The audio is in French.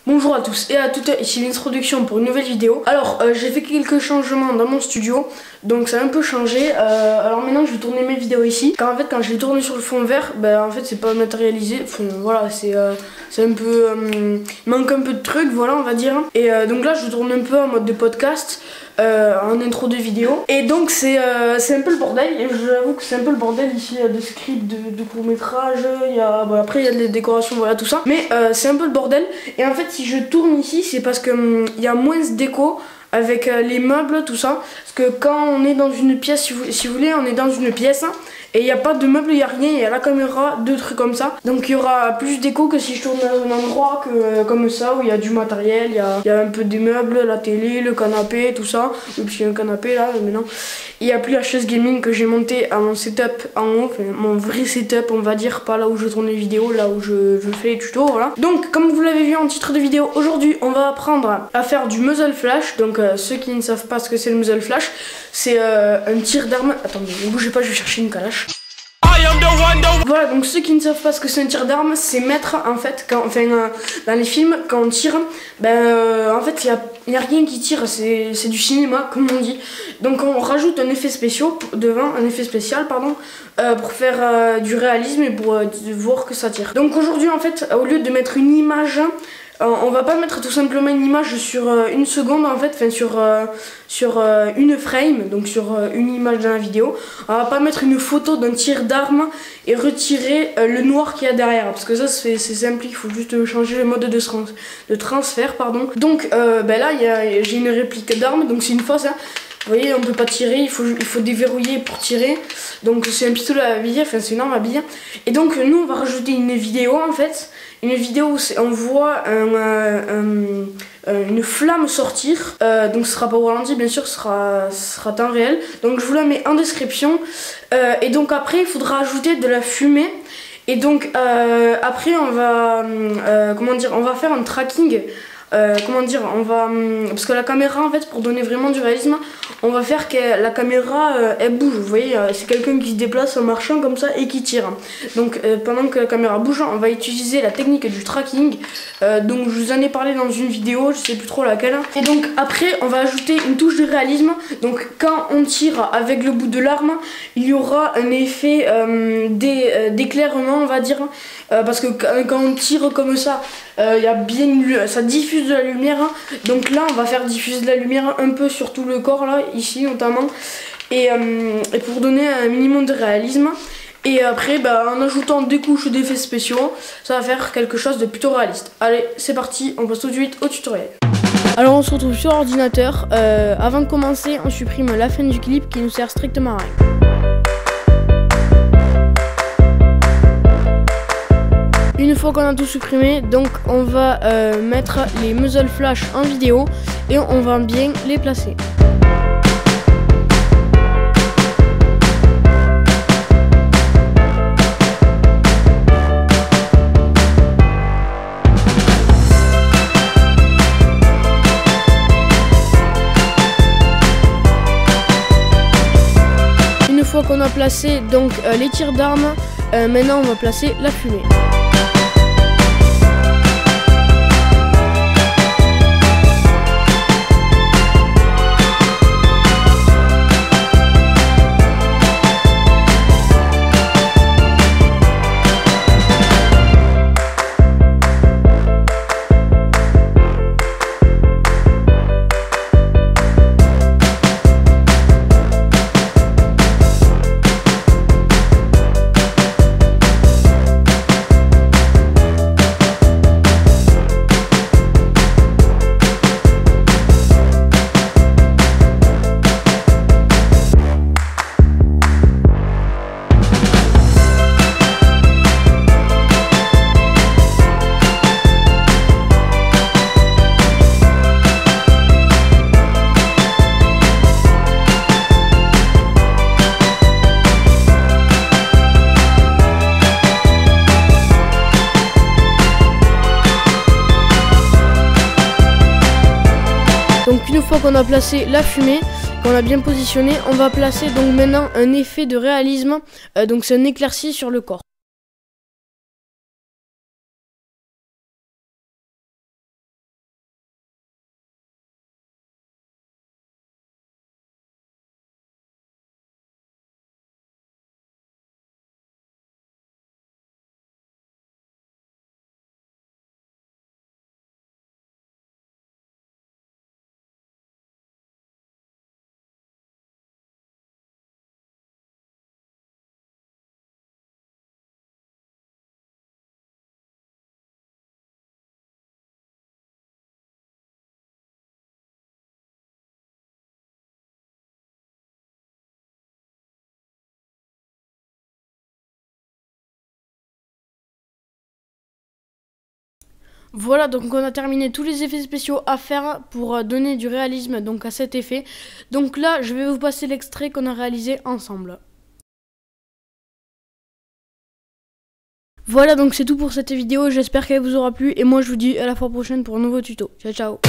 Bonjour à tous et à toutes, ici l'introduction pour une nouvelle vidéo. Alors j'ai fait quelques changements dans mon studio, donc ça a un peu changé. Alors maintenant je vais tourner mes vidéos ici. Car en fait quand je les tourne sur le fond vert, en fait c'est pas matérialisé. Enfin voilà, c'est un peu... il manque un peu de trucs, voilà on va dire. Et donc là je tourne un peu en mode de podcast, en intro de vidéo. Et donc c'est un peu le bordel, et j'avoue que c'est un peu le bordel ici. Il y a des scripts de court-métrage, après il y a des décorations, voilà tout ça. Mais c'est un peu le bordel. Et en fait si je tourne ici, c'est parce que y a moins d'écho avec les meubles, tout ça. Parce que quand on est dans une pièce, si vous voulez, on est dans une pièce et il n'y a pas de meubles, il n'y a rien, il y a la caméra, deux trucs comme ça. Donc il y aura plus d'écho que si je tourne dans un endroit comme ça, où il y a du matériel, il y a un peu des meubles, la télé, le canapé, tout ça. Et puis il y a un canapé là, mais non. Il n'y a plus la chaise gaming que j'ai montée à mon setup en haut, enfin, mon vrai setup on va dire, pas là où je tourne les vidéos, là où je fais les tutos, voilà. Donc comme vous l'avez vu en titre de vidéo, aujourd'hui on va apprendre à faire du muzzle flash. Donc ceux qui ne savent pas ce que c'est le muzzle flash, c'est un tir d'arme. Attendez, ne bougez pas, je vais chercher une calache. Voilà, donc ceux qui ne savent pas ce que c'est un tir d'arme, c'est mettre en fait, dans les films, quand on tire, en fait il n'y a rien qui tire, c'est du cinéma comme on dit. Donc on rajoute un effet spécial devant, pour faire du réalisme et pour voir que ça tire. Donc aujourd'hui en fait, au lieu de mettre une image, on va pas mettre tout simplement une image sur une seconde en fait, enfin sur une frame, donc sur une image dans la vidéo. On va pas mettre une photo d'un tir d'arme et retirer le noir qu'il y a derrière, parce que ça c'est simple, il faut juste changer le mode de transfert, pardon. Donc là j'ai une réplique d'arme, donc c'est une fausse, hein. Vous voyez, on peut pas tirer, il faut déverrouiller pour tirer. Donc c'est un pistolet à billes, enfin c'est une arme à billes. Et donc nous on va rajouter une vidéo en fait. Une vidéo où on voit une flamme sortir. Donc ce sera pas au ralenti bien sûr, ce sera temps réel. Donc je vous la mets en description. Et donc après il faudra ajouter de la fumée. Et donc après on va on va faire un tracking. Parce que la caméra en fait, pour donner vraiment du réalisme, on va faire que la caméra elle bouge, vous voyez, c'est quelqu'un qui se déplace en marchant comme ça et qui tire. Donc pendant que la caméra bouge, on va utiliser la technique du tracking. Donc je vous en ai parlé dans une vidéo, je sais plus trop laquelle. Et donc après on va ajouter une touche de réalisme. Donc quand on tire avec le bout de l'arme, il y aura un effet d'éclairement on va dire. Parce que quand on tire comme ça, ça diffuse de la lumière, hein. Donc là on va faire diffuser de la lumière un peu sur tout le corps là, ici notamment, et pour donner un minimum de réalisme. Et après en ajoutant des couches d'effets spéciaux, ça va faire quelque chose de plutôt réaliste. Allez c'est parti, on passe tout de suite au tutoriel. Alors on se retrouve sur l'ordinateur. Avant de commencer, on supprime la fin du clip qui nous sert strictement à rien. Une fois qu'on a tout supprimé, donc on va mettre les muzzle flash en vidéo et on va bien les placer. Une fois qu'on a placé donc les tirs d'armes, maintenant on va placer la fumée. Donc une fois qu'on a placé la fumée, qu'on a bien positionné, on va placer donc maintenant un effet de réalisme, donc c'est un éclairci sur le corps. Voilà, donc on a terminé tous les effets spéciaux à faire pour donner du réalisme donc à cet effet. Donc là, je vais vous passer l'extrait qu'on a réalisé ensemble. Voilà, donc c'est tout pour cette vidéo, j'espère qu'elle vous aura plu et moi je vous dis à la fois prochaine pour un nouveau tuto. Ciao ciao.